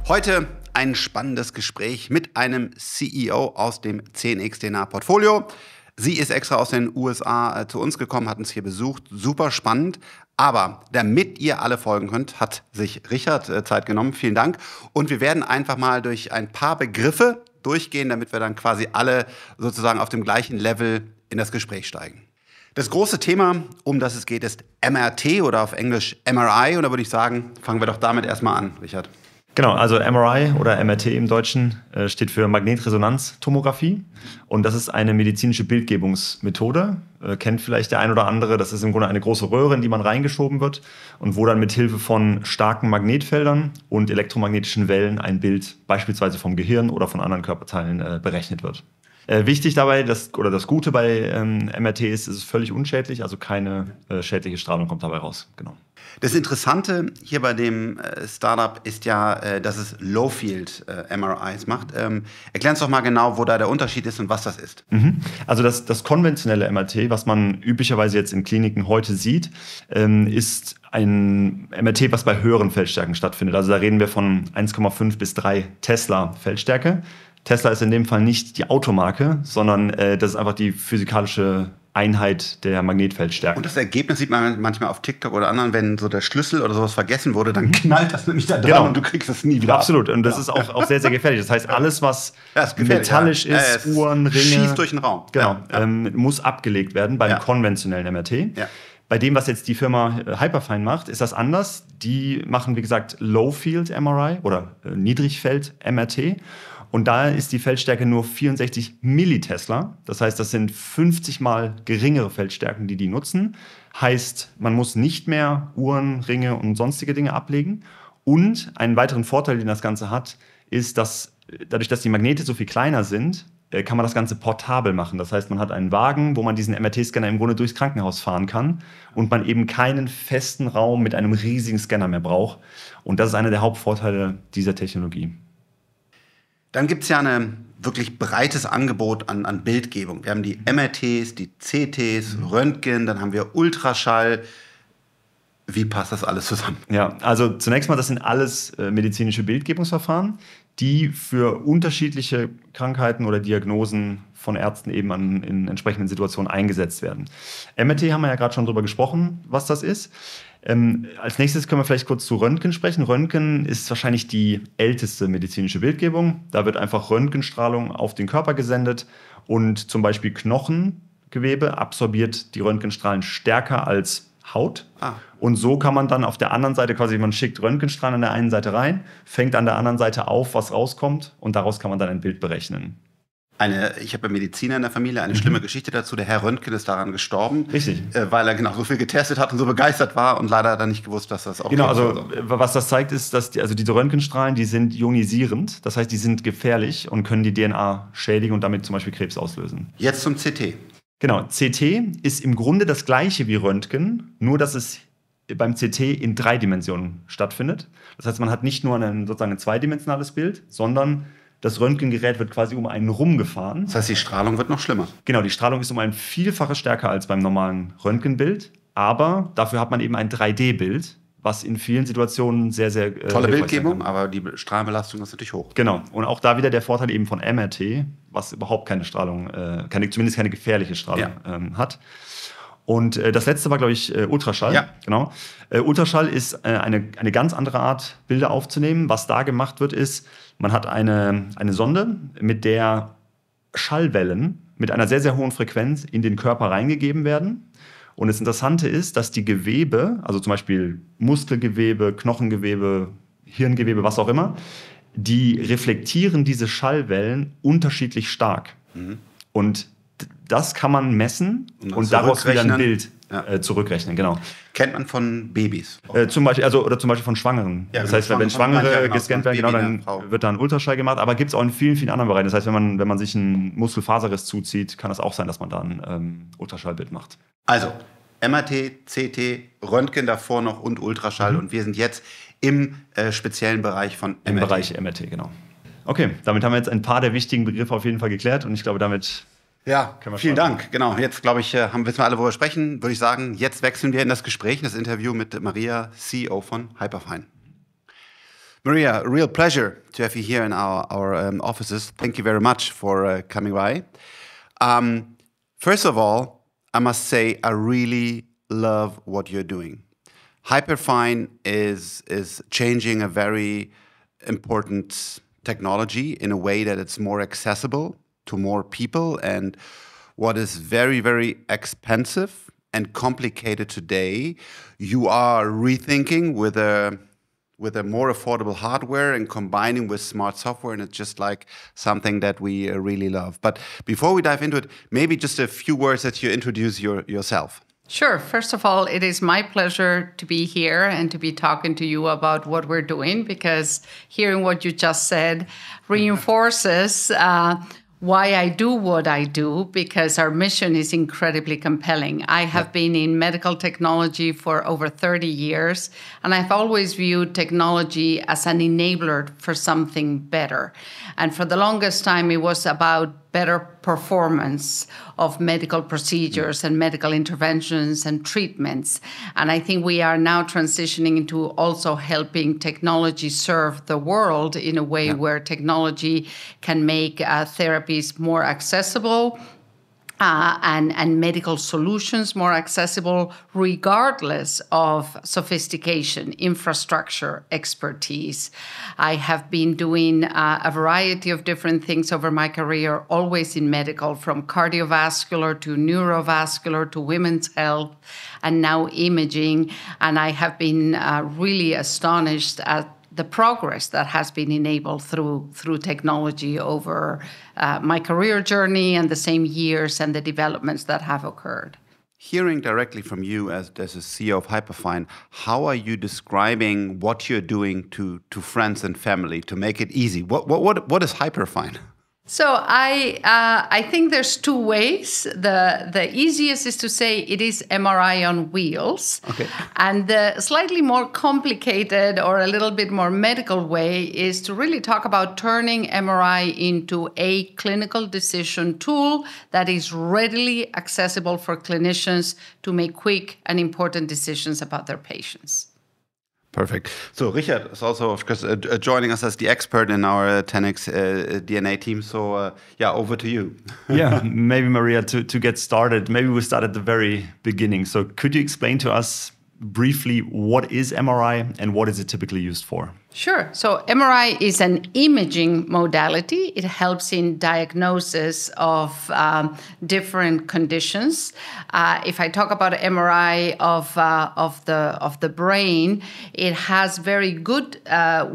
Heute ein spannendes Gespräch mit einem CEO aus dem 10x Portfolio. Sie ist extra aus den USA zu uns gekommen, hat uns hier besucht. Super spannend. Aber damit ihr alle folgen könnt, hat sich Richard Zeit genommen. Vielen Dank. Und wir werden einfach mal durch ein paar Begriffe durchgehen, damit wir dann quasi alle sozusagen auf dem gleichen Level in das Gespräch steigen. Das große Thema, um das es geht, ist MRT oder auf Englisch MRI. Und da würde ich sagen, fangen wir doch damit erstmal an, Richard. Genau, also MRI oder MRT im Deutschen steht für Magnetresonanztomographie und das ist eine medizinische Bildgebungsmethode. Kennt vielleicht der ein oder andere, das ist im Grunde eine große Röhre, in die man reingeschoben wird und wo dann mit Hilfe von starken Magnetfeldern und elektromagnetischen Wellen ein Bild beispielsweise vom Gehirn oder von anderen Körperteilen berechnet wird. Wichtig dabei, das Gute bei MRT ist, es ist völlig unschädlich, also keine schädliche Strahlung kommt dabei raus. Genau. Das Interessante hier bei dem Startup ist ja, dass es Low-Field-MRIs macht. Erklär uns doch mal genau, wo da der Unterschied ist und was das ist. Also das konventionelle MRT, was man üblicherweise jetzt in Kliniken heute sieht, ist ein MRT, was bei höheren Feldstärken stattfindet. Also da reden wir von 1,5 bis 3 Tesla Feldstärke. Tesla ist in dem Fall nicht die Automarke, sondern das ist einfach die physikalische Einheit der Magnetfeldstärke. Und das Ergebnis sieht man manchmal auf TikTok oder anderen, wenn so der Schlüssel oder sowas vergessen wurde, dann knallt das nämlich da dran und du kriegst es nie wieder Absolut. Und das ist auch sehr, sehr gefährlich. Das heißt, alles, was metallisch ist, Uhren, Ringe, schießt durch den Raum. Genau, muss abgelegt werden beim konventionellen MRT. Ja. Bei dem, was jetzt die Firma Hyperfine macht, ist das anders. Die machen, wie gesagt, Low-Field-MRI oder Niedrigfeld-MRT. Und da ist die Feldstärke nur 64 Millitesla. Das heißt, das sind 50 mal geringere Feldstärken, die nutzen. Heißt, man muss nicht mehr Uhren, Ringe und sonstige Dinge ablegen. Und einen weiteren Vorteil, den das Ganze hat, ist, dass dadurch, dass die Magnete so viel kleiner sind, kann man das Ganze portabel machen. Das heißt, man hat einen Wagen, wo man diesen MRT-Scanner im Grunde durchs Krankenhaus fahren kann und man eben keinen festen Raum mit einem riesigen Scanner mehr braucht. Und das ist einer der Hauptvorteile dieser Technologie. Dann gibt es ja ein wirklich breites Angebot an Bildgebung. Wir haben die MRTs, die CTs, Röntgen, dann haben wir Ultraschall. Wie passt das alles zusammen? Ja, also zunächst mal, das sind alles medizinische Bildgebungsverfahren, die für unterschiedliche Krankheiten oder Diagnosen von Ärzten eben in entsprechenden Situationen eingesetzt werden. MRT haben wir ja gerade schon drüber gesprochen, was das ist. Als nächstes können wir vielleicht kurz zu Röntgen sprechen. Röntgen ist wahrscheinlich die älteste medizinische Bildgebung. Da wird einfach Röntgenstrahlung auf den Körper gesendet und zum Beispiel Knochengewebe absorbiert die Röntgenstrahlen stärker als Haut. Und so kann man dann auf der anderen Seite quasi, man schickt Röntgenstrahlen an der einen Seite rein, fängt an der anderen Seite auf, was rauskommt und daraus kann man dann ein Bild berechnen. Ich habe Mediziner in der Familie, eine schlimme Geschichte dazu. Der Herr Röntgen ist daran gestorben. Richtig. Weil er genau so viel getestet hat und so begeistert war und leider dann nicht gewusst, dass das auch genau, also was das zeigt, ist, dass diese Röntgenstrahlen, die sind ionisierend. Das heißt, die sind gefährlich und können die DNA schädigen und damit zum Beispiel Krebs auslösen. Jetzt zum CT. Genau, CT ist im Grunde das gleiche wie Röntgen, nur dass es beim CT in 3 Dimensionen stattfindet. Das heißt, man hat nicht nur sozusagen ein zweidimensionales Bild, sondern das Röntgengerät wird quasi um einen rumgefahren. Das heißt, die Strahlung wird noch schlimmer. Genau, die Strahlung ist um ein Vielfaches stärker als beim normalen Röntgenbild. Aber dafür hat man eben ein 3D-Bild, was in vielen Situationen sehr, sehr tolle Bildgebung, aber die Strahlenbelastung ist natürlich hoch. Genau. Und auch da wieder der Vorteil eben von MRT, was überhaupt keine Strahlung, zumindest keine gefährliche Strahlung hat. Und das letzte war, glaube ich, Ultraschall. Ja. Genau. Ultraschall ist eine ganz andere Art, Bilder aufzunehmen. Was da gemacht wird, ist, man hat eine Sonde, mit der Schallwellen mit einer sehr, sehr hohen Frequenz in den Körper reingegeben werden. Und das Interessante ist, dass die Gewebe, also zum Beispiel Muskelgewebe, Knochengewebe, Hirngewebe, was auch immer, die reflektieren diese Schallwellen unterschiedlich stark. Und das kann man messen und daraus wieder ein Bild zurückrechnen. Genau. Kennt man von Babys? Zum Beispiel von Schwangeren. Ja, das heißt, wenn Schwangere gescannt werden, dann wird da ein Ultraschall gemacht. Aber gibt es auch in vielen, vielen anderen Bereichen. Das heißt, wenn man sich einen Muskelfaserriss zuzieht, kann es auch sein, dass man da ein Ultraschallbild macht. Also MRT, CT, Röntgen davor noch und Ultraschall. Und wir sind jetzt im speziellen Bereich von MRT. Im Bereich MRT, genau. Okay, damit haben wir jetzt ein paar der wichtigen Begriffe auf jeden Fall geklärt. Und ich glaube, damit Ja, vielen Dank. Genau, jetzt glaube ich, wissen wir alle, worüber wir sprechen. Würde ich sagen, jetzt wechseln wir in das Gespräch, in das Interview mit Maria, CEO von Hyperfine. Maria, real pleasure to have you here in our offices. Thank you very much for coming by. First of all, I must say I really love what you're doing. Hyperfine is changing a very important technology in a way that it's more accessible to more people, and what is very, very expensive and complicated today, you are rethinking with a more affordable hardware and combining with smart software, and it's just like something that we really love. But before we dive into it, maybe just a few words that you introduce yourself. Sure. First of all, it is my pleasure to be here and to be talking to you about what we're doing, because hearing what you just said reinforces why I do what I do, because our mission is incredibly compelling. I have been in medical technology for over 30 years, and I've always viewed technology as an enabler for something better. And for the longest time, it was about better performance of medical procedures and medical interventions and treatments. And I think we are now transitioning into also helping technology serve the world in a way where technology can make therapies more accessible, and medical solutions more accessible, regardless of sophistication, infrastructure, expertise. I have been doing a variety of different things over my career, always in medical, from cardiovascular to neurovascular to women's health, and now imaging. And I have been really astonished at the progress that has been enabled through technology over my career journey and the same years and the developments that have occurred. Hearing directly from you as a CEO of Hyperfine, how are you describing what you're doing to friends and family to make it easy? What is Hyperfine? So I think there's two ways. The easiest is to say it is MRI on wheels. Okay. And the slightly more complicated or a little bit more medical way is to really talk about turning MRI into a clinical decision tool that is readily accessible for clinicians to make quick and important decisions about their patients. Perfect. So Richard is also, of course, joining us as the expert in our 10x DNA team. So over to you. Yeah, maybe Maria, to get started, maybe we start at the very beginning. So could you explain to us briefly what is MRI and what is it typically used for? Sure. So MRI is an imaging modality. It helps in diagnosis of different conditions. If I talk about MRI of the brain, it has very good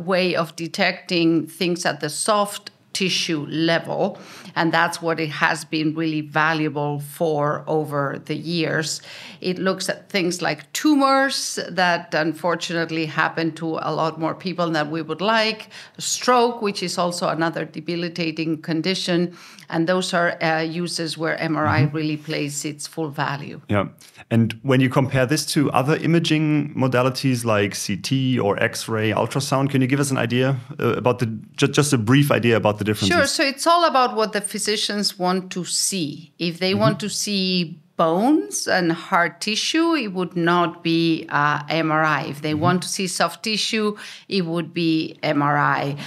way of detecting things at the soft tissue level, and that's what it has been really valuable for over the years. It looks at things like tumors that unfortunately happen to a lot more people than we would like, stroke, which is also another debilitating condition, and those are uses where MRI really plays its full value. Yeah, and when you compare this to other imaging modalities like CT or X-ray, ultrasound, can you give us an idea about just a brief idea about the differences? Sure. So it's all about what the physicians want to see. If they want to see bones and hard tissue, it would not be MRI. If they want to see soft tissue, it would be MRI.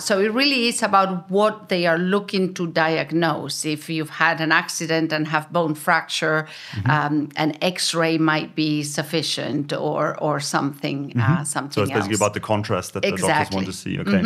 So it really is about what they are looking to diagnose. If you've had an accident and have bone fracture, an X-ray might be sufficient, or something something So it's basically else. about the contrast that the doctors want to see. Okay.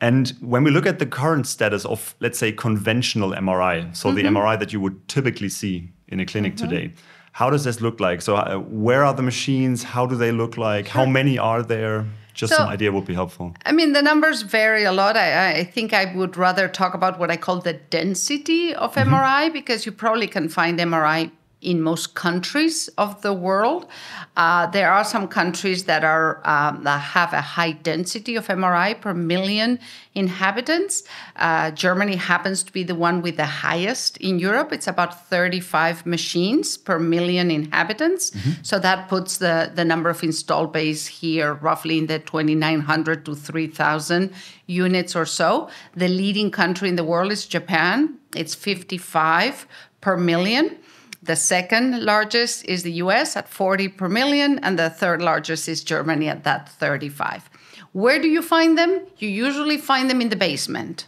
And when we look at the current status of, let's say, conventional MRI, so the MRI that you would typically see in a clinic today, how does this look like? So where are the machines? How do they look like? How many are there? Just some idea would be helpful. I mean, the numbers vary a lot. I think I would rather talk about what I call the density of MRI, because you probably can find MRI in most countries of the world. There are some countries that have a high density of MRI per million inhabitants. Germany happens to be the one with the highest in Europe. It's about 35 machines per million inhabitants. So that puts the number of installed base here roughly in the 2,900 to 3,000 units or so. The leading country in the world is Japan. It's 55 per million. The second largest is the US at 40 per million, and the third largest is Germany at that 35. Where do you find them? You usually find them in the basement.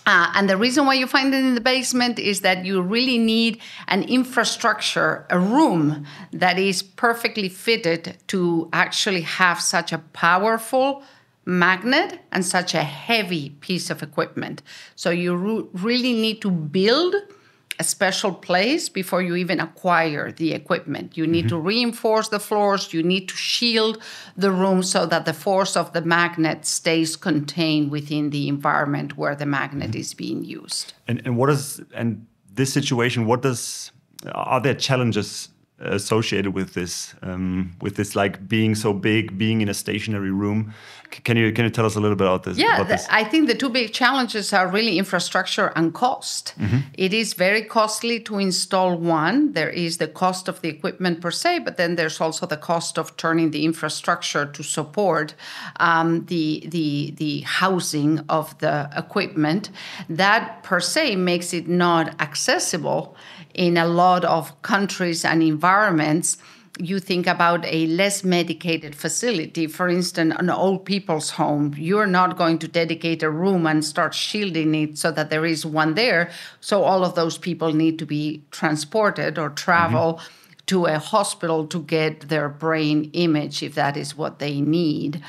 And the reason why you find it in the basement is that you really need an infrastructure, a room that is perfectly fitted to actually have such a powerful magnet and such a heavy piece of equipment. So you really need to build a special place before you even acquire the equipment. You need to reinforce the floors. You need to shield the room so that the force of the magnet stays contained within the environment where the magnet is being used. And this situation, are there challenges associated with this like being so big, being in a stationary room? Can you tell us a little bit about this? Yeah, I think the two big challenges are really infrastructure and cost. It is very costly to install one. There is the cost of the equipment per se, but then there's also the cost of turning the infrastructure to support the housing of the equipment. That per se makes it not accessible in a lot of countries and environments. You think about a less medicated facility, for instance, an old people's home. You're not going to dedicate a room and start shielding it so that there is one there. So all of those people need to be transported or travel to a hospital to get their brain image, if that is what they need,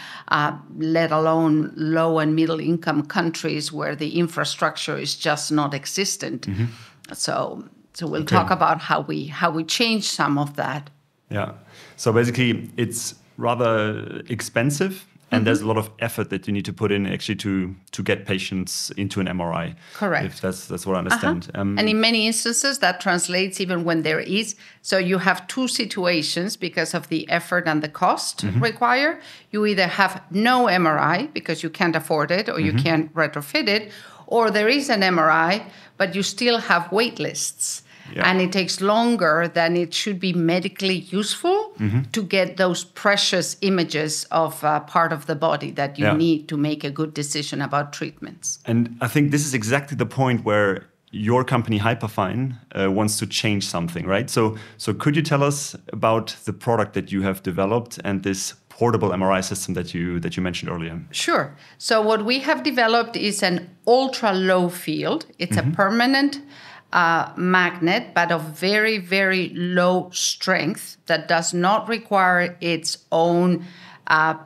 let alone low and middle income countries where the infrastructure is just not existent. So we'll talk about how we change some of that. Yeah. So basically, it's rather expensive, and there's a lot of effort that you need to put in actually to get patients into an MRI. Correct. If that's what I understand. And in many instances, that translates even when there is. So you have two situations because of the effort and the cost required. You either have no MRI because you can't afford it or you can't retrofit it, or there is an MRI, but you still have wait lists. Yeah. And it takes longer than it should be medically useful to get those precious images of part of the body that you need to make a good decision about treatments. And I think this is exactly the point where your company Hyperfine wants to change something, right? So could you tell us about the product that you have developed and this portable MRI system that you mentioned earlier? Sure. So what we have developed is an ultra low field. It's a permanent magnet, but of very, very low strength that does not require its own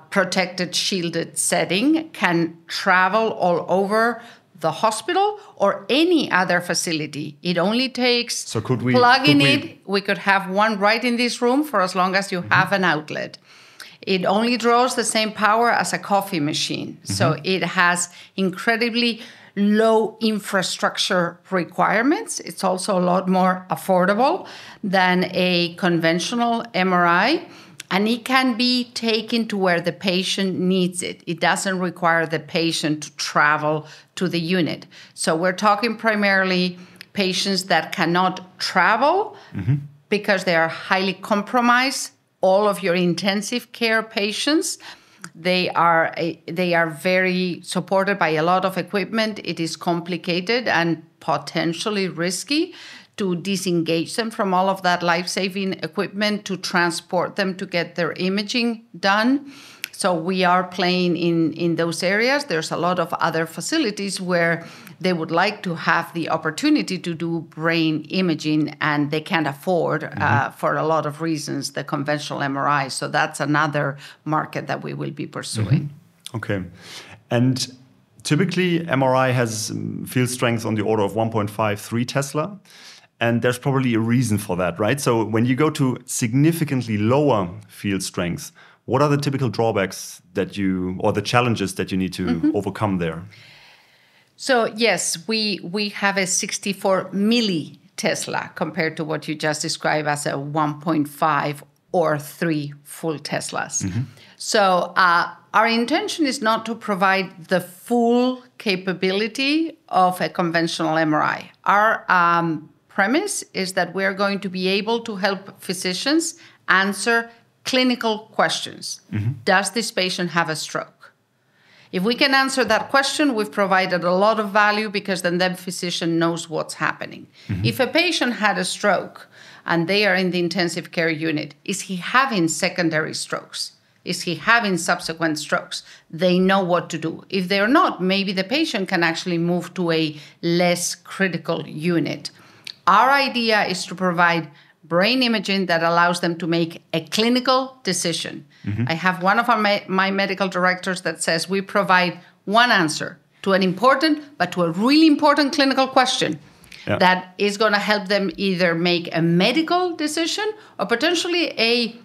protected, shielded setting, can travel all over the hospital or any other facility. It only takes plugging it. We could have one right in this room for as long as you have an outlet. It only draws the same power as a coffee machine. So it has incredibly low infrastructure requirements. It's also a lot more affordable than a conventional MRI. And it can be taken to where the patient needs it. It doesn't require the patient to travel to the unit. So we're talking primarily patients that cannot travel because they are highly compromised. All of your intensive care patients, they are very supported by a lot of equipment. It is complicated and potentially risky to disengage them from all of that life-saving equipment, to transport them to get their imaging done. So we are playing in those areas. There's a lot of other facilities where they would like to have the opportunity to do brain imaging, and they can't afford, for a lot of reasons, the conventional MRI. So that's another market that we will be pursuing. Okay. And typically, MRI has field strength on the order of 1.53 Tesla. And there's probably a reason for that, right? So when you go to significantly lower field strength, what are the typical drawbacks or the challenges that you need to overcome there? So yes, we have a 64 millitesla compared to what you just described as a 1.5 or 3 full Teslas. So our intention is not to provide the full capability of a conventional MRI. Our premise is that we're going to be able to help physicians answer clinical questions. Does this patient have a stroke? If we can answer that question, we've provided a lot of value because then the physician knows what's happening. If a patient had a stroke and they are in the intensive care unit, is he having secondary strokes? Is he having subsequent strokes? They know what to do. If they're not, maybe the patient can actually move to a less critical unit. Our idea is to provide brain imaging that allows them to make a clinical decision. I have one of my medical directors that says we provide one answer to an important, but to a really important clinical question that is going to help them either make a medical decision or potentially a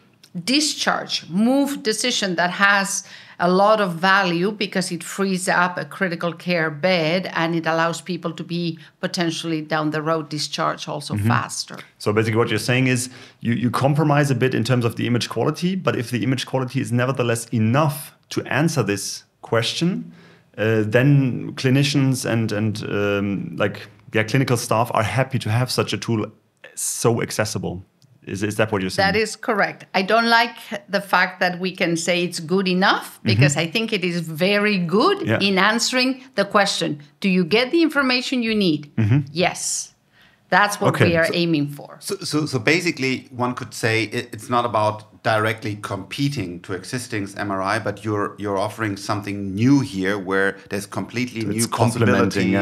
discharge, move decision that has a lot of value because it frees up a critical care bed and it allows people to be potentially down the road discharged also faster. So basically what you're saying is you compromise a bit in terms of the image quality, but if the image quality is nevertheless enough to answer this question, then clinicians and clinical staff are happy to have such a tool so accessible. Is that what you're saying? That is correct. I don't like the fact that we can say it's good enough because I think it is very good in answering the question. Do you get the information you need? Yes. That's what we are aiming for. So basically, one could say it's not about directly competing to existing MRI, but you're offering something new here where there's completely new possibility,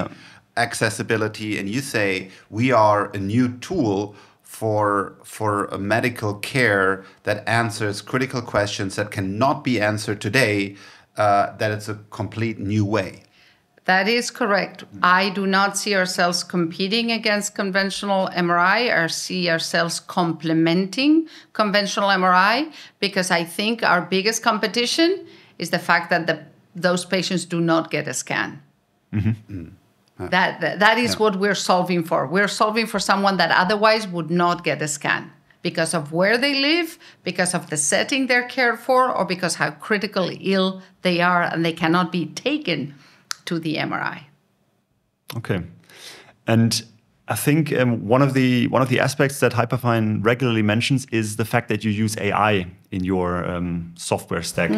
accessibility, and you say we are a new tool for a medical care that answers critical questions that cannot be answered today, that it's a complete new way. That is correct. I do not see ourselves competing against conventional MRI. I see ourselves complementing conventional MRI because I think our biggest competition is the fact that those patients do not get a scan. That is what we're solving for. We're solving for someone that otherwise would not get a scan because of where they live, because of the setting they're cared for, or because how critically ill they are and they cannot be taken to the MRI. Okay. And I think one of the aspects that Hyperfine regularly mentions is the fact that you use AI in your software stack.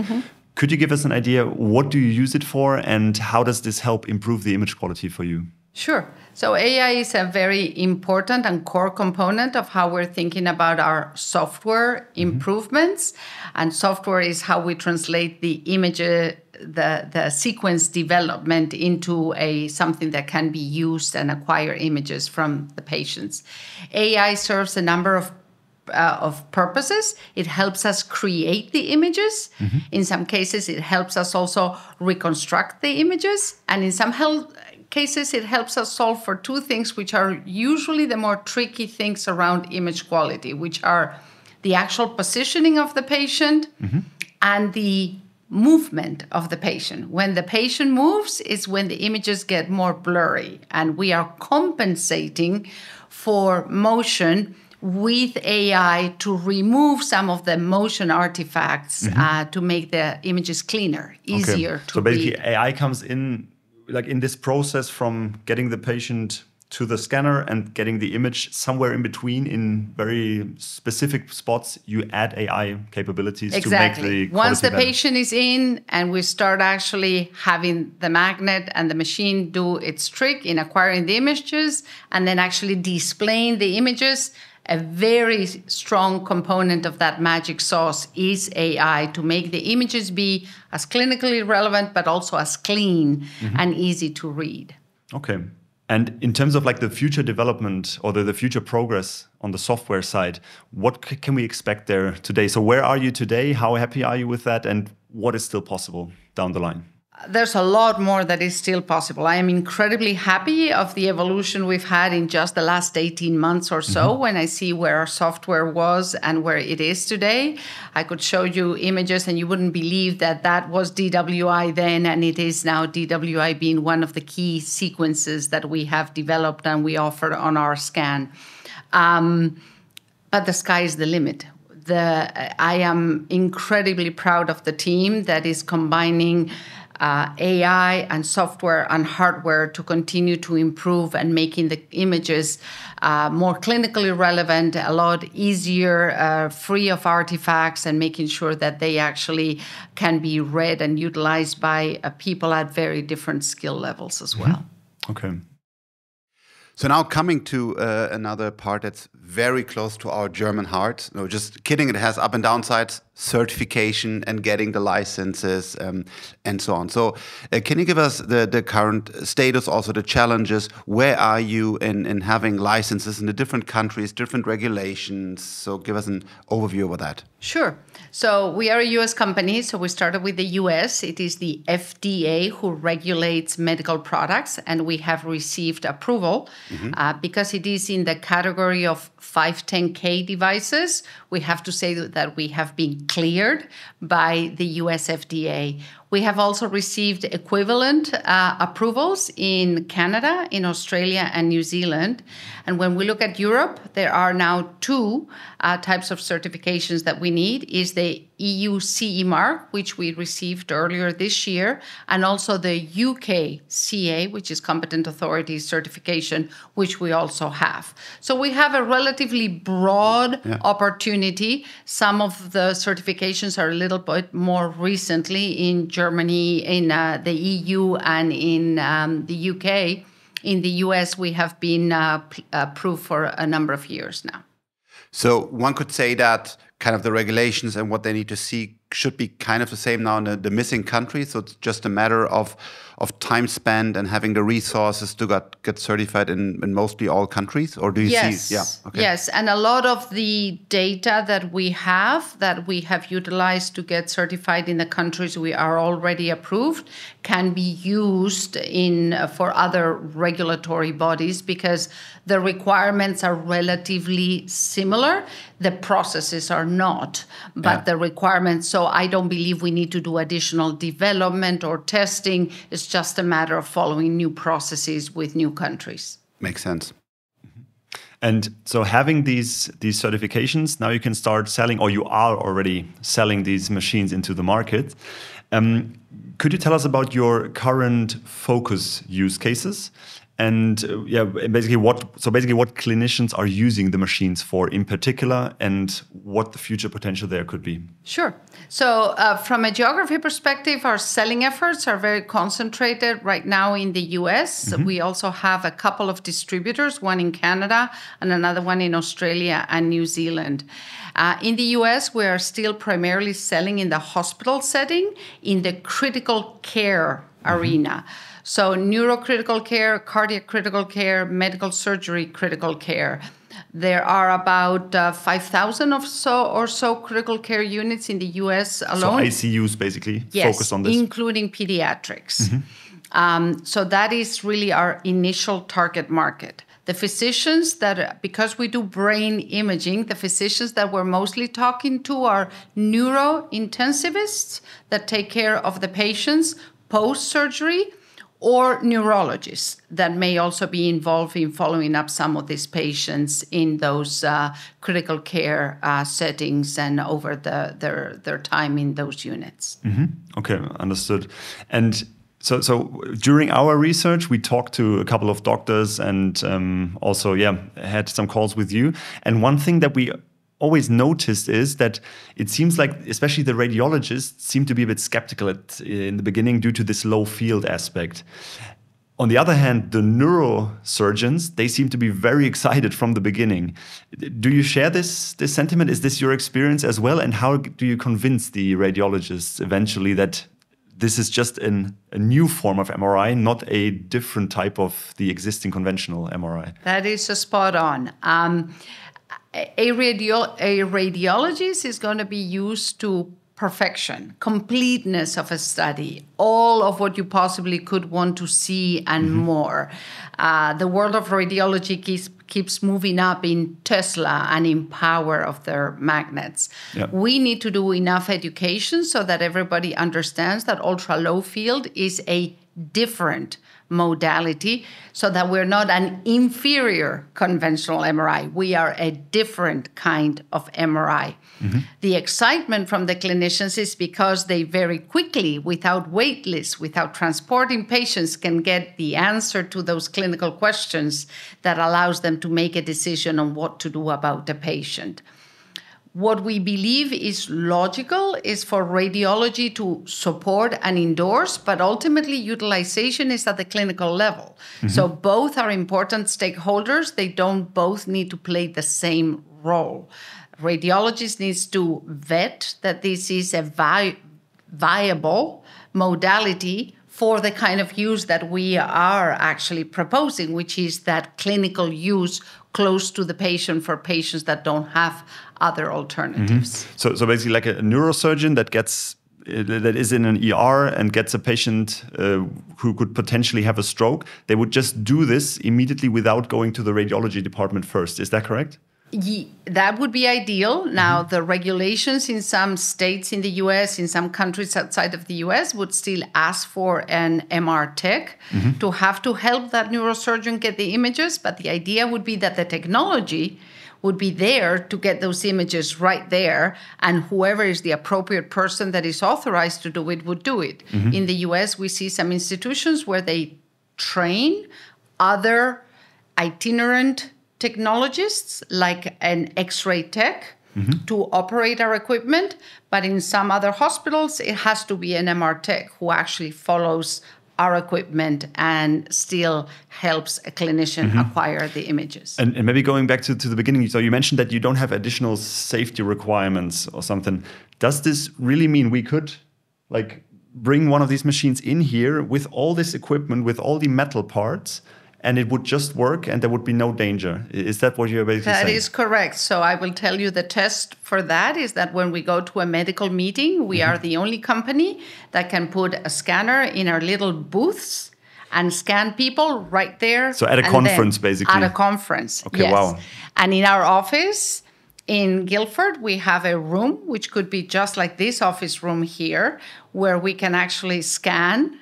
Could you give us an idea, what do you use it for and how does this help improve the image quality for you? Sure. So AI is a very important and core component of how we're thinking about our software improvements. And software is how we translate the image, the sequence development into something that can be used and acquire images from the patients. AI serves a number of purposes. It helps us create the images. In some cases, it helps us also reconstruct the images. And in some cases, it helps us solve for two things, which are usually the more tricky things around image quality, which are the actual positioning of the patient and the movement of the patient. When the patient moves is when the images get more blurry. And we are compensating for motion with AI to remove some of the motion artifacts to make the images cleaner, easier to read. So basically AI comes in like in this process from getting the patient to the scanner and getting the image somewhere in between in very specific spots. You add AI capabilities to make the Once the better. patient is in and we start actually having the magnet and the machine do its trick in acquiring the images and then actually displaying the images, a very strong component of that magic sauce is AI to make the images be as clinically relevant, but also as clean and easy to read. Okay. And in terms of like the future development or the future progress on the software side, what can we expect there today? So where are you today? How happy are you with that? And what is still possible down the line? There's a lot more that is still possible. I am incredibly happy of the evolution we've had in just the last 18 months or so when I see where our software was and where it is today. I could show you images and you wouldn't believe that was DWI then and it is now DWI being one of the key sequences that we have developed and we offer on our scan. But the sky is the limit. I am incredibly proud of the team that is combining AI and software and hardware to continue to improve and making the images more clinically relevant, a lot easier, free of artifacts, and making sure that they actually can be read and utilized by people at very different skill levels as well. Okay. So now coming to another part that's very close to our German heart. No, just kidding, it has up and downsides, certification and getting the licenses and so on. So can you give us the current status, also the challenges? Where are you in having licenses in the different countries, different regulations? So give us an overview of that. Sure. So we are a U.S. company, so we started with the U.S. It is the FDA who regulates medical products, and we have received approval because it is in the category of 510K devices. We have to say that we have been cleared by the U.S. FDA. We have also received equivalent approvals in Canada, in Australia, and New Zealand. And when we look at Europe, there are now two types of certifications that we need. Is the EU CE mark, which we received earlier this year, and also the UK CA, which is Competent Authority Certification, which we also have. So we have a relatively broad opportunity. Some of the certifications are a little bit more recently in Germany, in the EU, and in the UK. In the US, we have been approved for a number of years now. So one could say that kind of the regulations and what they need to see should be kind of the same now in the missing countries. So it's just a matter of time spent and having the resources to get certified in mostly all countries? Or do you see? Yeah. Okay. Yes. And a lot of the data that we have utilized to get certified in the countries we are already approved can be used for other regulatory bodies because the requirements are relatively similar. The processes are not, but the requirements. So I don't believe we need to do additional development or testing. It's just a matter of following new processes with new countries. Makes sense. And so having these certifications, now you can start selling, or you are already selling these machines into the market. Could you tell us about your current focus use cases? And basically what clinicians are using the machines for in particular, and what the future potential there could be? Sure. So from a geography perspective, our selling efforts are very concentrated right now in the US. We also have a couple of distributors, one in Canada and another one in Australia and New Zealand. In the US, we are still primarily selling in the hospital setting, in the critical care arena. So neurocritical care, cardiac critical care, medical surgery critical care. There are about 5,000 or so critical care units in the US alone. So ICUs basically focus on this? Yes, including pediatrics. So that is really our initial target market. The physicians because we do brain imaging, the physicians that we're mostly talking to are neurointensivists that take care of the patients post-surgery, or neurologists that may also be involved in following up some of these patients in those critical care settings and over their time in those units. Okay, understood. And so during our research, we talked to a couple of doctors and also had some calls with you. And one thing that we always noticed is that it seems like, especially the radiologists, seem to be a bit skeptical in the beginning due to this low field aspect. On the other hand, the neurosurgeons, they seem to be very excited from the beginning. Do you share this sentiment? Is this your experience as well? And how do you convince the radiologists eventually that this is just a new form of MRI, not a different type of the existing conventional MRI? That is spot on. A radiologist is going to be used to perfection, completeness of a study, all of what you possibly could want to see and more. The world of radiology keeps moving up in Tesla and in power of their magnets. Yep. We need to do enough education so that everybody understands that ultra-low field is a different modality, so that we're not an inferior conventional MRI. We are a different kind of MRI. The excitement from the clinicians is because they very quickly, without wait lists, without transporting patients, can get the answer to those clinical questions that allows them to make a decision on what to do about the patient. What we believe is logical is for radiology to support and endorse, but ultimately utilization is at the clinical level. So both are important stakeholders. They don't both need to play the same role. Radiologist needs to vet that this is a viable modality for the kind of use that we are actually proposing, which is that clinical use close to the patient for patients that don't have other alternatives. So basically like a neurosurgeon that is in an ER and gets a patient who could potentially have a stroke, they would just do this immediately without going to the radiology department first. Is that correct? That would be ideal. Now, the regulations in some states in the US, in some countries outside of the US, would still ask for an MR tech to have to help that neurosurgeon get the images. But the idea would be that the technology would be there to get those images right there, and whoever is the appropriate person that is authorized to do it would do it. In the US, we see some institutions where they train other itinerant technologists, like an X-ray tech, to operate our equipment. But in some other hospitals, it has to be an MR tech who actually follows our equipment and still helps a clinician acquire the images. And maybe going back to the beginning, so you mentioned that you don't have additional safety requirements or something. Does this really mean we could like bring one of these machines in here with all this equipment, with all the metal parts, and it would just work and there would be no danger? Is that what you're basically saying? That is correct. So I will tell you the test for that is that when we go to a medical meeting, we are the only company that can put a scanner in our little booths and scan people right there. So at a conference, basically? At a conference, okay, yes. Wow. And in our office in Guildford, we have a room, which could be just like this office room here, where we can actually scan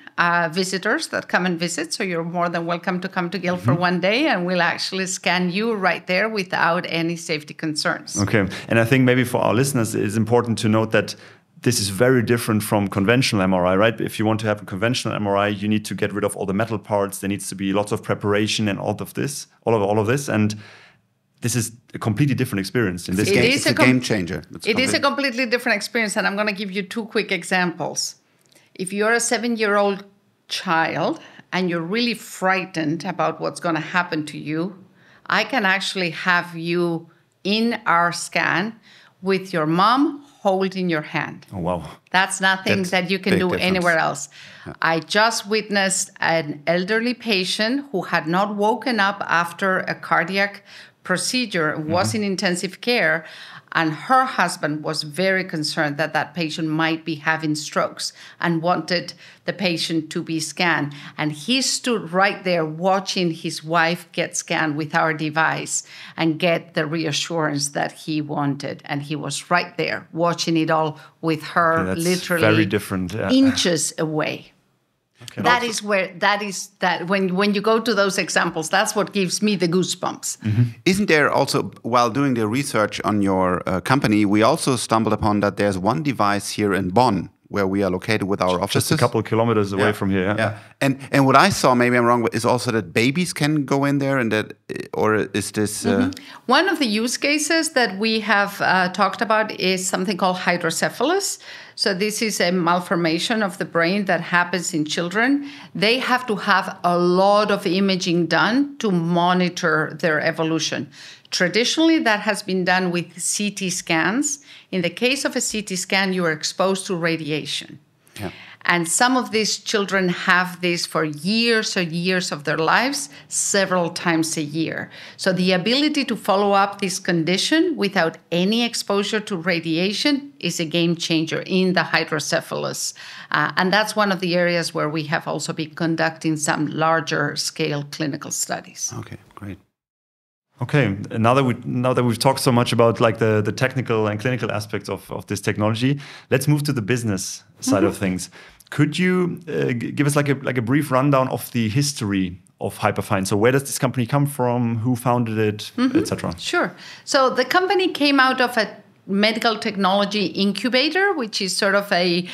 visitors that come and visit. So you're more than welcome to come to Guildford one day, and we'll actually scan you right there without any safety concerns. Okay. And I think maybe for our listeners, it's important to note that this is very different from conventional MRI, right? If you want to have a conventional MRI, you need to get rid of all the metal parts. There needs to be lots of preparation and all of this. And this is a completely different experience. In this case, it's a game changer. It is a completely different experience, and I'm going to give you two quick examples. If you're a 7-year-old child and you're really frightened about what's going to happen to you, I can actually have you in our scan with your mom holding your hand. Oh, wow. That's nothing that you can do anywhere else. Yeah. I just witnessed an elderly patient who had not woken up after a cardiac procedure, was in intensive care, and her husband was very concerned that that patient might be having strokes and wanted the patient to be scanned. And he stood right there watching his wife get scanned with our device and get the reassurance that he wanted. And he was right there watching it all with her literally very different, inches away. Okay. When you go to those examples, that's what gives me the goosebumps. Isn't there also, while doing the research on your company, we also stumbled upon that there's one device here in Bonn where we are located with our offices. Just a couple of kilometers away from here. Yeah. And what I saw, maybe I'm wrong, but is also that babies can go in there, and that, or is this? One of the use cases that we have talked about is something called hydrocephalus. So this is a malformation of the brain that happens in children. They have to have a lot of imaging done to monitor their evolution. Traditionally, that has been done with CT scans. In the case of a CT scan, you are exposed to radiation. Yeah. And some of these children have this for years or years of their lives, several times a year. So the ability to follow up this condition without any exposure to radiation is a game changer in the hydrocephalus. And that's one of the areas where we have also been conducting some larger scale clinical studies. Okay, great. Okay, now that we've talked so much about like the technical and clinical aspects of this technology, let's move to the business side of things. Could you give us like a brief rundown of the history of Hyperfine? So where does this company come from? Who founded it, etc.? Sure. So the company came out of a medical technology incubator, which is sort of a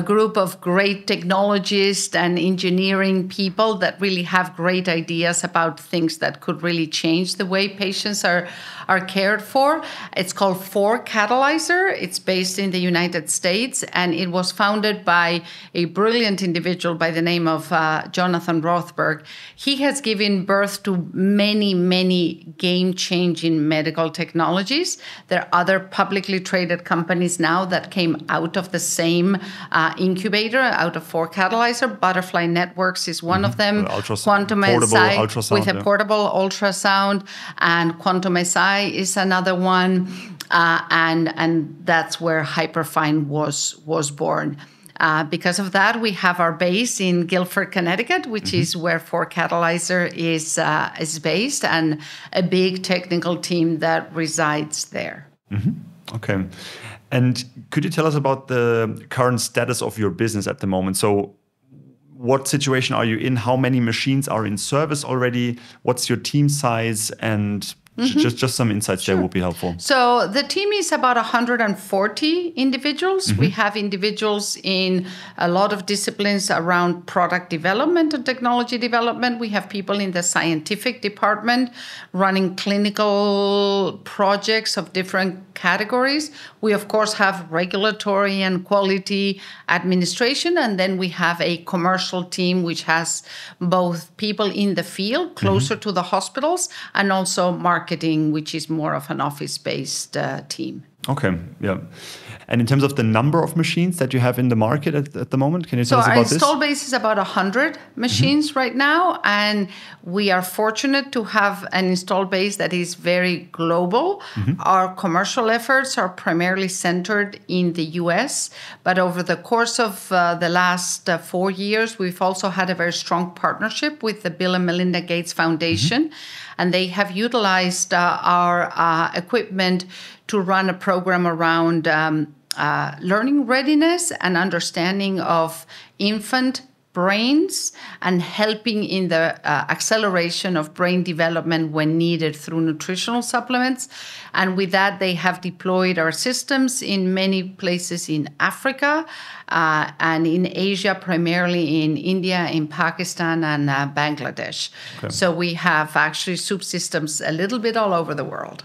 group of great technologists and engineering people that really have great ideas about things that could really change the way patients are cared for. It's called Catalyzer. It's based in the United States, and it was founded by a brilliant individual by the name of Jonathan Rothberg. He has given birth to many, many game-changing medical technologies. There are other publicly traded companies now that came out of the same incubator, out of Catalyzer. Butterfly Networks is one of them. Quantum SI with a portable ultrasound, and Quantum SI is another one, and that's where Hyperfine was born. Because of that, we have our base in Guilford, Connecticut, which is where Catalyzer is based, and a big technical team that resides there. Okay. And could you tell us about the current status of your business at the moment? So what situation are you in? How many machines are in service already? What's your team size? And just some insights there would be helpful. So the team is about 140 individuals. We have individuals in a lot of disciplines around product development and technology development. We have people in the scientific department running clinical projects of different categories. We, of course, have regulatory and quality administration. And then we have a commercial team, which has both people in the field, closer to the hospitals, and also marketing, which is more of an office-based team. Okay, yeah. And in terms of the number of machines that you have in the market at the moment, can you tell us about this? So our install base is about 100 machines right now, and we are fortunate to have an install base that is very global. Our commercial efforts are primarily centered in the US, but over the course of the last 4 years, we've also had a very strong partnership with the Bill and Melinda Gates Foundation, and they have utilized our equipment to run a program around learning readiness and understanding of infant brains and helping in the acceleration of brain development when needed through nutritional supplements. And with that, they have deployed our systems in many places in Africa and in Asia, primarily in India, in Pakistan, and Bangladesh. Okay. So we have actually Swoop systems a little bit all over the world.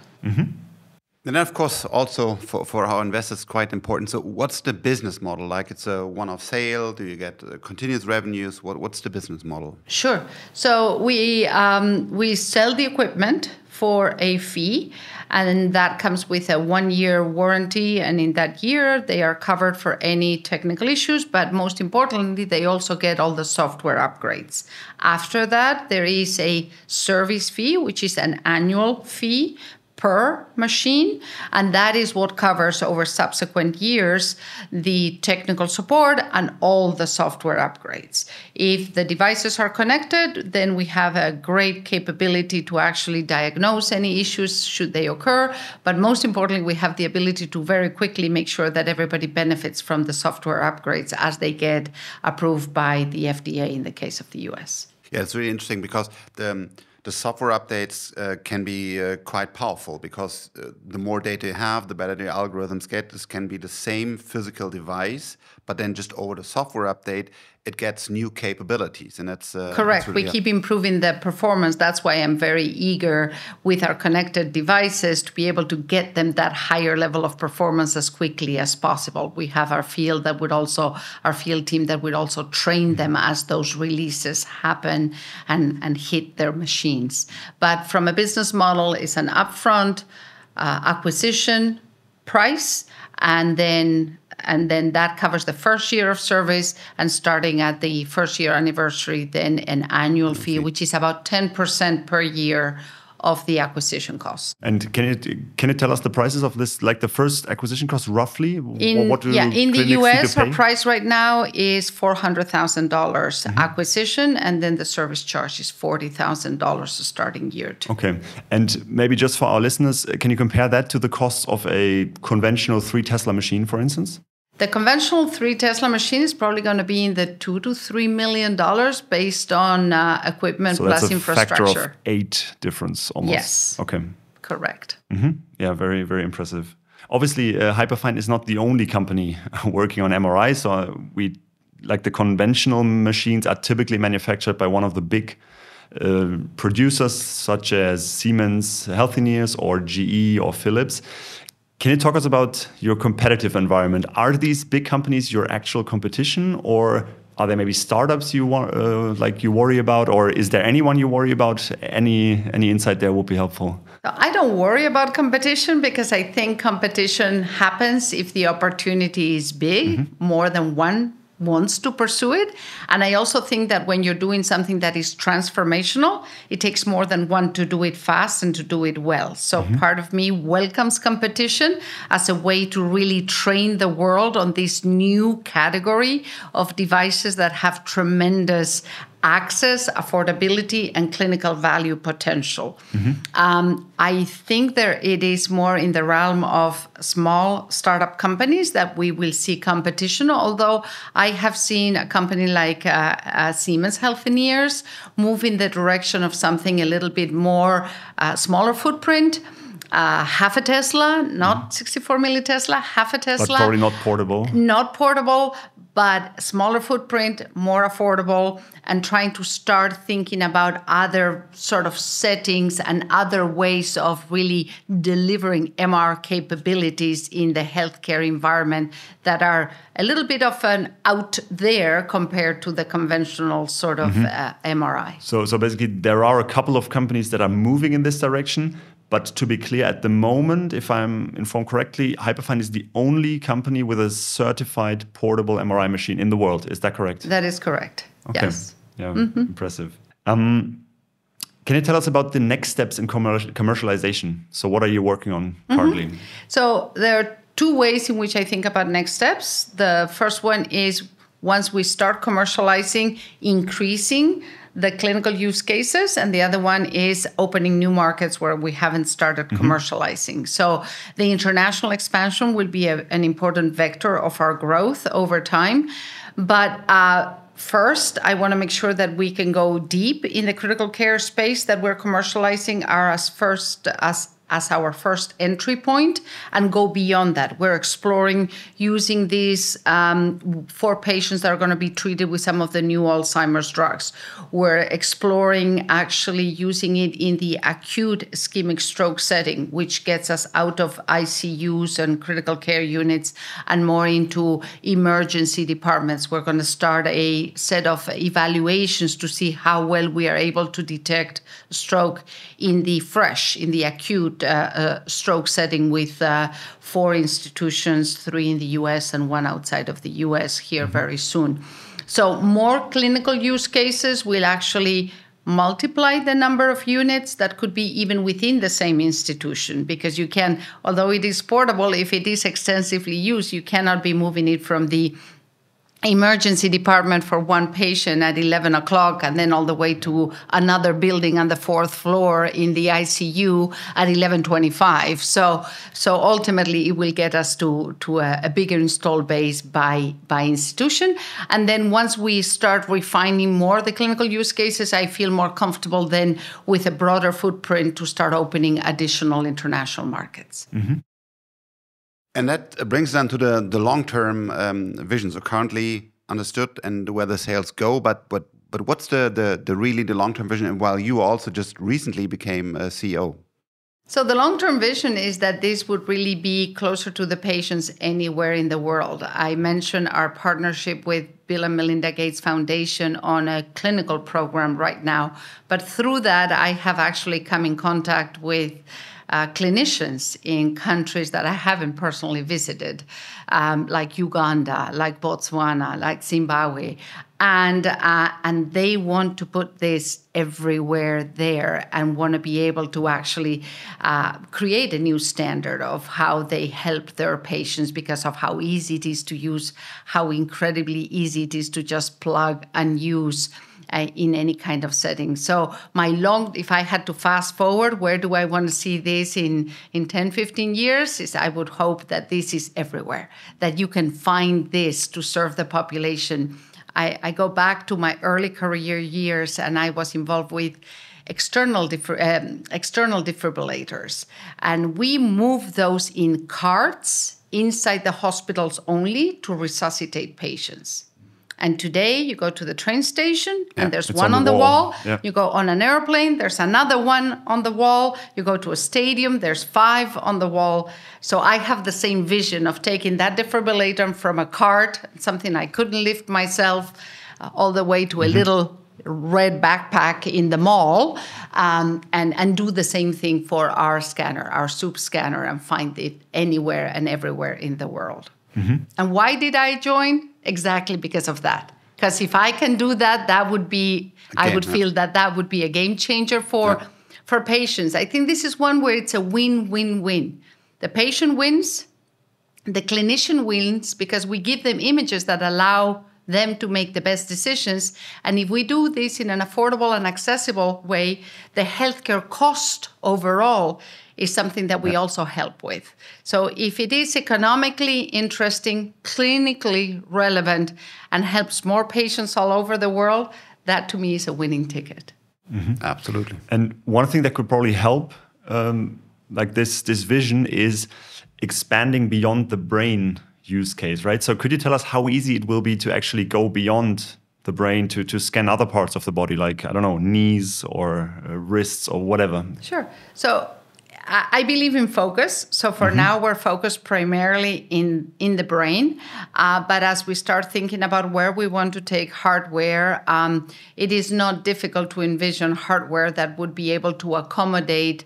And then, of course, also for our investors, quite important. So what's the business model? Like, it's a one-off sale? Do you get continuous revenues? What's the business model? Sure. So we sell the equipment for a fee, and that comes with a 1-year warranty. And in that year, they are covered for any technical issues. But most importantly, they also get all the software upgrades. After that, there is a service fee, which is an annual fee per machine, and that is what covers over subsequent years the technical support and all the software upgrades. If the devices are connected, then we have a great capability to actually diagnose any issues should they occur, but most importantly, we have the ability to very quickly make sure that everybody benefits from the software upgrades as they get approved by the FDA in the case of the US. Yeah, it's really interesting because the software updates can be quite powerful because the more data you have, the better the algorithms get. This can be the same physical device, but then just over the software update, it gets new capabilities. And that's correct. Really, we keep improving the performance. That's why I'm very eager with our connected devices to be able to get them that higher level of performance as quickly as possible. We have our field team that would also train them as those releases happen and hit their machines. But from a business model, it's an upfront acquisition price, and then that covers the first year of service, and starting at the first year anniversary, then an annual fee, which is about 10% per year of the acquisition cost. And can you tell us the prices of this, like the first acquisition cost roughly? In the US, our price right now is $400,000 acquisition, and then the service charge is $40,000 starting year 2. Okay, and maybe just for our listeners, can you compare that to the cost of a conventional 3 Tesla machine, for instance? The conventional 3 Tesla machine is probably going to be in the $2 to $3 million based on equipment plus infrastructure. So that's a factor of 8 difference almost. Yes. Okay. Correct. Yeah, very, very impressive. Obviously, Hyperfine is not the only company working on MRI. So the conventional machines are typically manufactured by one of the big producers, such as Siemens Healthineers or GE or Philips. Can you talk us about your competitive environment? Are these big companies your actual competition, or are there maybe startups you worry about, or is there anyone you worry about? Any insight there would be helpful. I don't worry about competition because I think competition happens if the opportunity is big, more than one wants to pursue it. And I also think that when you're doing something that is transformational, it takes more than one to do it fast and to do it well. So part of me welcomes competition as a way to really train the world on this new category of devices that have tremendous access, affordability, and clinical value potential. I think it is more in the realm of small startup companies that we will see competition, although I have seen a company like Siemens Healthineers move in the direction of something a little bit more smaller footprint. Half a Tesla, not 64 millitesla, half a Tesla. But probably not portable. Not portable, but smaller footprint, more affordable, and trying to start thinking about other sort of settings and other ways of really delivering MR capabilities in the healthcare environment that are a little bit of an out there compared to the conventional sort of MRI. So basically, there are a couple of companies that are moving in this direction. But to be clear, at the moment, if I'm informed correctly, Hyperfine is the only company with a certified portable MRI machine in the world. Is that correct? That is correct. Okay. Yes. Yeah, impressive. Can you tell us about the next steps in commercialization? So what are you working on currently? So there are 2 ways in which I think about next steps. The first one is once we start commercializing, increasing the clinical use cases, and the other one is opening new markets where we haven't started commercializing. So the international expansion will be an important vector of our growth over time. But first, I want to make sure that we can go deep in the critical care space that we're commercializing as our first entry point and go beyond that. We're exploring using these for patients that are going to be treated with some of the new Alzheimer's drugs. We're exploring actually using it in the acute ischemic stroke setting, which gets us out of ICUs and critical care units and more into emergency departments. We're going to start a set of evaluations to see how well we are able to detect stroke in the acute stroke setting with 4 institutions, 3 in the US and 1 outside of the US here very soon. So more clinical use cases will actually multiply the number of units that could be even within the same institution, because you can, although it is portable, if it is extensively used, you cannot be moving it from the emergency department for one patient at 11 o'clock and then all the way to another building on the 4th floor in the ICU at 11:25. So ultimately it will get us to a bigger install base by institution. And then once we start refining more the clinical use cases, I feel more comfortable then with a broader footprint to start opening additional international markets. And that brings then to the long-term vision. So currently understood and where the sales go, but what's the really the long-term vision? And while you also just recently became a CEO. So the long-term vision is that this would really be closer to the patients anywhere in the world. I mentioned our partnership with Bill and Melinda Gates Foundation on a clinical program right now. But through that, I have actually come in contact with clinicians in countries that I haven't personally visited, like Uganda, like Botswana, like Zimbabwe. And they want to put this everywhere there and want to be able to actually create a new standard of how they help their patients because of how easy it is to use, how incredibly easy it is to just plug and use in any kind of setting. So if I had to fast forward, where do I want to see this in 10, 15 years, is I would hope that this is everywhere, that you can find this to serve the population. I go back to my early career years, and I was involved with external defibrillators. And we moved those in carts inside the hospitals only to resuscitate patients. And today you go to the train station and there's one on the wall. Yeah. You go on an airplane, there's another one on the wall. You go to a stadium, there's 5 on the wall. So I have the same vision of taking that defibrillator from a cart, something I couldn't lift myself, all the way to a little red backpack in the mall, and do the same thing for our scanner, our Swoop scanner, and find it anywhere and everywhere in the world. And why did I join? Exactly because of that. Because if I can do that, I would feel that would be a game changer for patients. I think this is one where it's a win-win-win. The patient wins, the clinician wins, because we give them images that allow them to make the best decisions. And if we do this in an affordable and accessible way, the healthcare cost overall is something that we also help with. So if it is economically interesting, clinically relevant, and helps more patients all over the world, that to me is a winning ticket. Absolutely. And one thing that could probably help, like this vision, is expanding beyond the brain use case, right? So could you tell us how easy it will be to actually go beyond the brain to scan other parts of the body, like, I don't know, knees or wrists or whatever? Sure. So I believe in focus. So for now, we're focused primarily in the brain. But as we start thinking about where we want to take hardware, it is not difficult to envision hardware that would be able to accommodate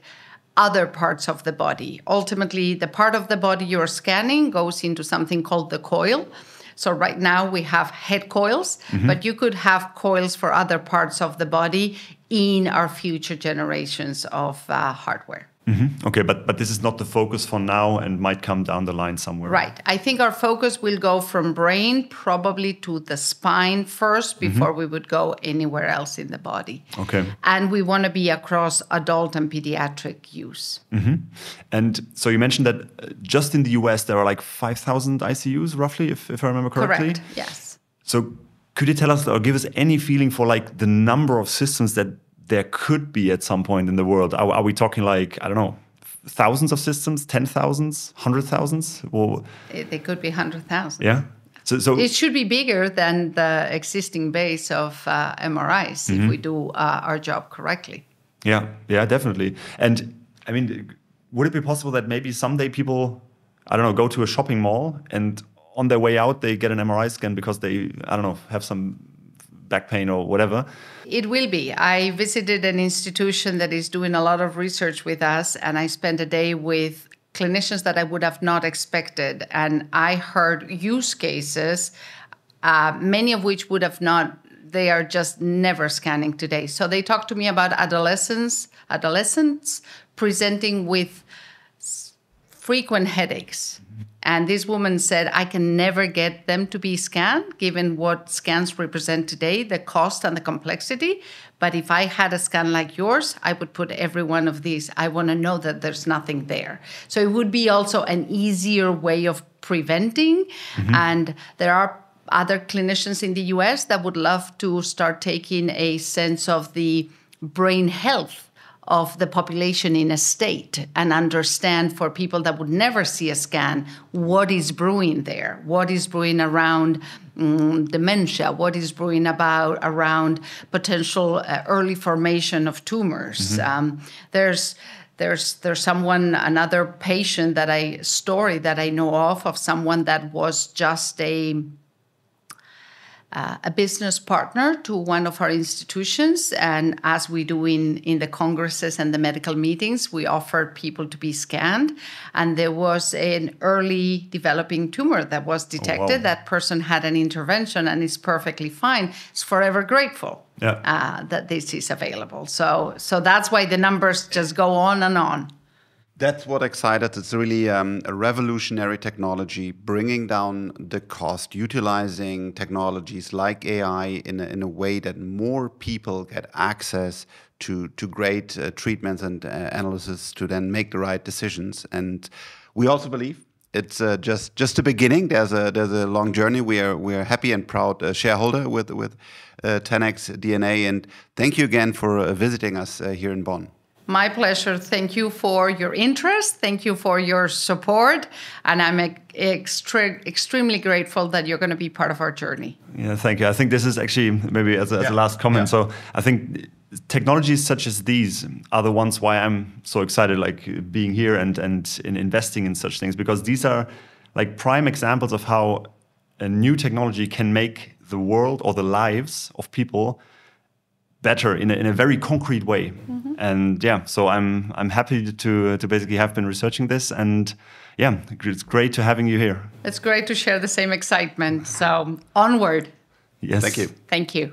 other parts of the body. Ultimately, the part of the body you're scanning goes into something called the coil. So right now we have head coils, but you could have coils for other parts of the body in our future generations of hardware. Okay, but this is not the focus for now and might come down the line somewhere. Right. I think our focus will go from brain probably to the spine first before we would go anywhere else in the body. Okay. And we want to be across adult and pediatric use. And so you mentioned that just in the US there are like 5,000 ICUs roughly, if I remember correctly? Correct, yes. So could you tell us or give us any feeling for like the number of systems that there could be at some point in the world? Are we talking like, I don't know, thousands of systems, 10,000s, 100,000s? Or They could be 100,000. Yeah. So it should be bigger than the existing base of MRIs if we do our job correctly. Yeah, definitely. And I mean, would it be possible that maybe someday people, I don't know, go to a shopping mall and on their way out they get an MRI scan because they, I don't know, have some back pain or whatever? It will be. I visited an institution that is doing a lot of research with us, and I spent a day with clinicians that I would have not expected. And I heard use cases, many of which would have not, they are just never scanning today. So they talked to me about adolescents presenting with frequent headaches. And this woman said, I can never get them to be scanned, given what scans represent today, the cost and the complexity. But if I had a scan like yours, I would put every one of these. I want to know that there's nothing there. So it would be also an easier way of preventing. And there are other clinicians in the US that would love to start taking a sense of the brain health of the population in a state and understand for people that would never see a scan what is brewing there, what is brewing around dementia, what is brewing around potential early formation of tumors. There's someone, another patient story that I know of someone that was just a business partner to one of our institutions. And as we do in the congresses and the medical meetings, we offer people to be scanned. And there was an early developing tumor that was detected. That person had an intervention and is perfectly fine. Is forever grateful that this is available. So that's why the numbers just go on and on. That's what excited. It's really a revolutionary technology, bringing down the cost, utilizing technologies like AI in a way that more people get access to great treatments and analysis to then make the right decisions. And we also believe it's just the beginning. There's a long journey. We are happy and proud shareholder with 10x DNA. And thank you again for visiting us here in Bonn. My pleasure. Thank you for your interest. Thank you for your support. And I'm extremely grateful that you're going to be part of our journey. Yeah, thank you. I think this is actually maybe as a last comment. So I think technologies such as these are the ones why I'm so excited, like being here and in investing in such things, because these are like prime examples of how a new technology can make the world or the lives of people better in a very concrete way. Mm-hmm. And so I'm happy to basically have been researching this, and it's great to having you here. It's great to share the same excitement. So onward. Yes. Thank you. Thank you.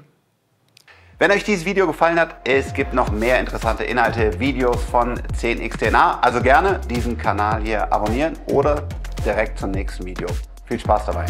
Wenn euch dieses Video gefallen hat, es gibt noch mehr interessante Inhalte, Videos von 10x DNA. Also gerne diesen Kanal hier abonnieren oder direkt zum nächsten Video. Viel Spaß dabei.